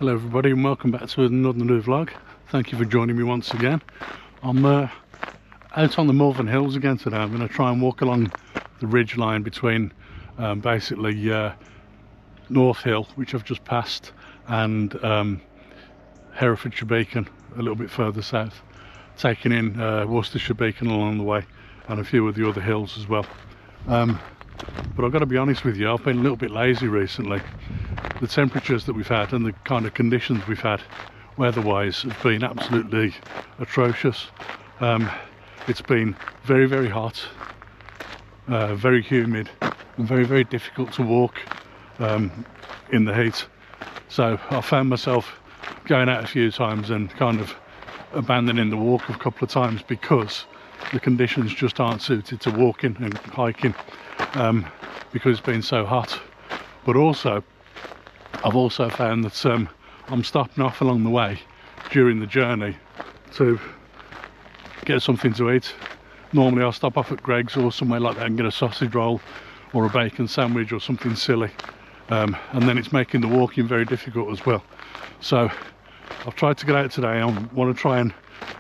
Hello everybody and welcome back to another new vlog. Thank you for joining me once again. I'm out on the Malvern Hills again today. I'm going to try and walk along the ridge line between basically North Hill, which I've just passed, and Herefordshire Beacon a little bit further south, taking in Worcestershire Beacon along the way and a few of the other hills as well. But I've got to be honest with you, I've been a little bit lazy recently. The temperatures that we've had and the kind of conditions we've had weather-wise have been absolutely atrocious. It's been very, very hot, very humid, and very, very difficult to walk in the heat. So I found myself going out a few times and kind of abandoning the walk a couple of times because the conditions just aren't suited to walking and hiking, because it's been so hot. But also I've also found that I'm stopping off along the way during the journey to get something to eat. Normally I'll stop off at Greggs or somewhere like that and get a sausage roll or a bacon sandwich or something silly, and then it's making the walking very difficult as well. So I've tried to get out today. I want to try and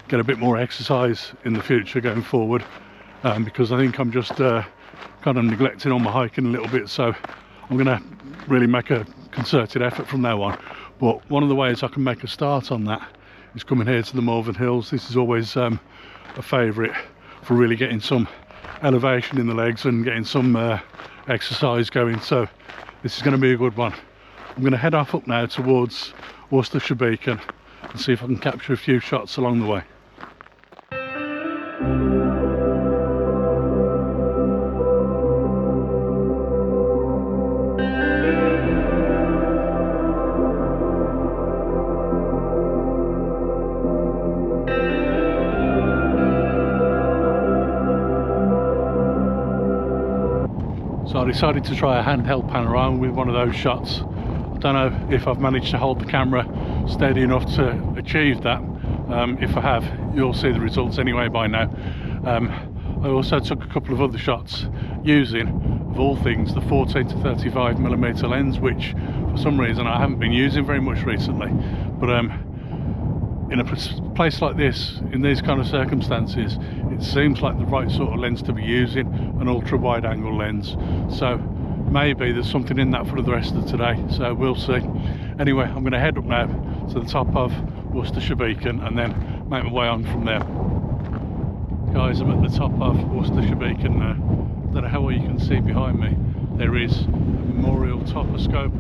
get a bit more exercise in the future going forward, because I think I'm just kind of neglecting on my hiking a little bit. So I'm going to really make a concerted effort from now on. But one of the ways I can make a start on that is coming here to the Malvern Hills. This is always a favourite for really getting some elevation in the legs and getting some exercise going. So this is going to be a good one. I'm going to head off up now towards Worcestershire Beacon and see if I can capture a few shots along the way. So I decided to try a handheld panorama with one of those shots. I don't know if I've managed to hold the camera steady enough to achieve that. If I have, you'll see the results anyway by now. I also took a couple of other shots using, of all things, the 14 to 35mm lens, which for some reason I haven't been using very much recently. But in a place like this, in these kind of circumstances, it seems like the right sort of lens to be using, an ultra wide angle lens. So maybe there's something in that for the rest of today, so we'll see. Anyway, I'm going to head up now to the top of Worcestershire Beacon and then make my way on from there. Guys, I'm at the top of Worcestershire Beacon now. I don't know how well you can see behind me. There is a memorial toposcope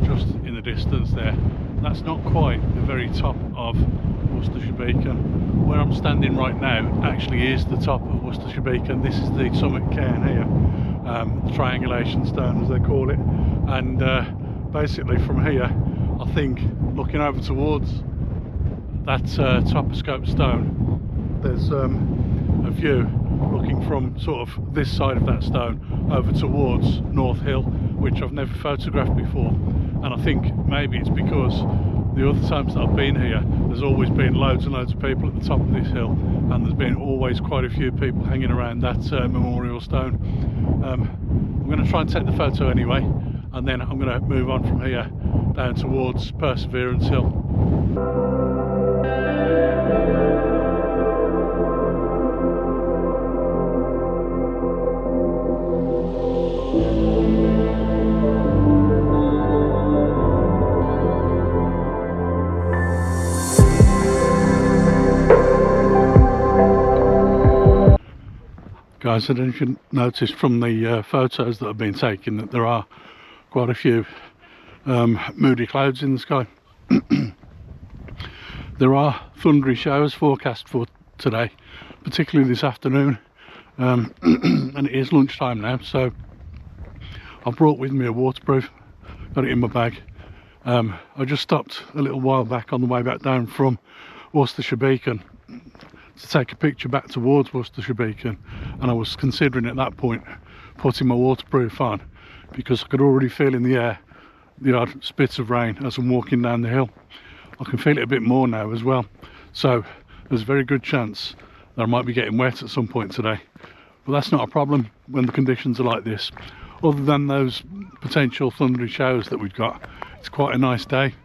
just in the distance there. That's not quite the very top of Worcestershire Beacon. Where I'm standing right now actually is the top of Worcestershire Beacon. This is the summit cairn here, the triangulation stone as they call it. And basically from here, I think looking over towards that toposcope stone, there's a view looking from sort of this side of that stone over towards North Hill, which I've never photographed before. And I think maybe it's because the other times that I've been here, there's always been loads and loads of people at the top of this hill, and there's been always quite a few people hanging around that memorial stone. I'm going to try and take the photo anyway, and then I'm going to move on from here down towards Perseverance Hill. Guys, I don't know if you noticed from the photos that have been taken that there are quite a few moody clouds in the sky. There are thundery showers forecast for today, particularly this afternoon, and it is lunchtime now, so I've brought with me a waterproof, got it in my bag. I just stopped a little while back on the way back down from Worcestershire Beacon to take a picture back towards Worcestershire Beacon, and I was considering at that point putting my waterproof on because I could already feel in the air the odd spits of rain as I'm walking down the hill. I can feel it a bit more now as well, so there's a very good chance that I might be getting wet at some point today, but that's not a problem when the conditions are like this. Other than those potential thundery showers that we've got, it's quite a nice day.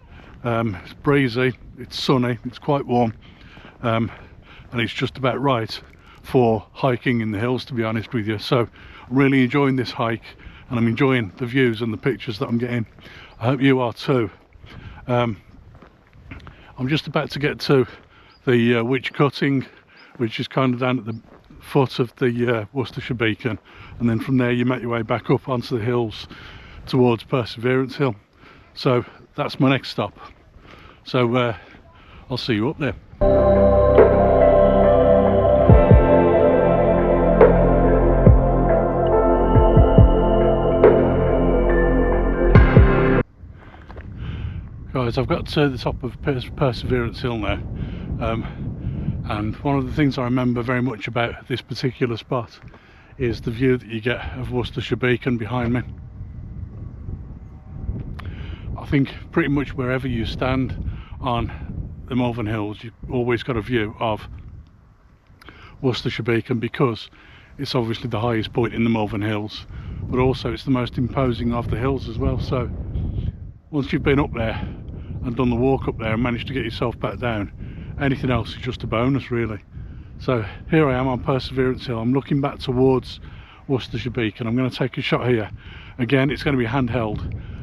It's breezy, it's sunny, it's quite warm, and it's just about right for hiking in the hills, to be honest with you. So I'm really enjoying this hike, and I'm enjoying the views and the pictures that I'm getting. I hope you are too. I'm just about to get to the Witch Cutting, which is kind of down at the foot of the Worcestershire Beacon, and then from there you make your way back up onto the hills towards Perseverance Hill. So that's my next stop. So I'll see you up there. Guys, I've got to the top of Perseverance Hill now, and one of the things I remember very much about this particular spot is the view that you get of Worcestershire Beacon behind me. I think pretty much wherever you stand on the Malvern Hills, you've always got a view of Worcestershire Beacon, because it's obviously the highest point in the Malvern Hills, but also it's the most imposing of the hills as well. So once you've been up there and done the walk up there and managed to get yourself back down, anything else is just a bonus, really. So here I am on Perseverance Hill. I'm looking back towards Worcestershire Beacon. I'm going to take a shot here. Again, it's going to be handheld,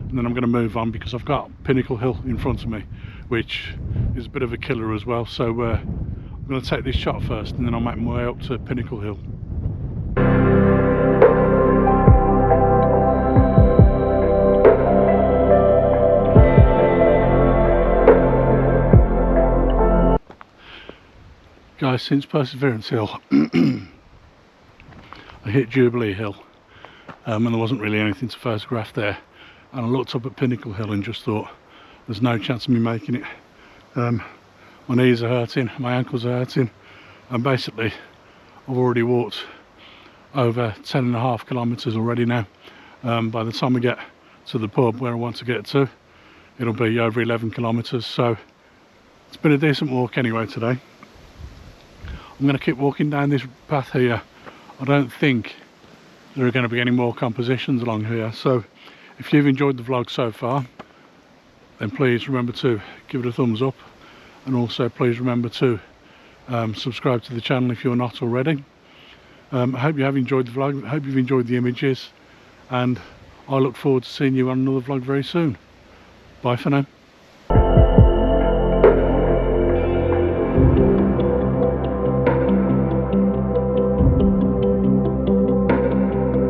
and then I'm going to move on because I've got Pinnacle Hill in front of me, which is a bit of a killer as well. So I'm going to take this shot first, and then I'll make my way up to Pinnacle Hill. Guys, since Perseverance Hill I hit Jubilee Hill, and there wasn't really anything to photograph there, and I looked up at Pinnacle Hill and just thought there's no chance of me making it. My knees are hurting, my ankles are hurting, and basically I've already walked over 10.5 kilometres already now. By the time I get to the pub where I want to get to, it'll be over 11 kilometres, so it's been a decent walk anyway today. I'm going to keep walking down this path here. I don't think there are going to be any more compositions along here, so if you've enjoyed the vlog so far, then please remember to give it a thumbs up, and also please remember to subscribe to the channel if you're not already. I hope you have enjoyed the vlog, I hope you've enjoyed the images, and I look forward to seeing you on another vlog very soon. Bye for now.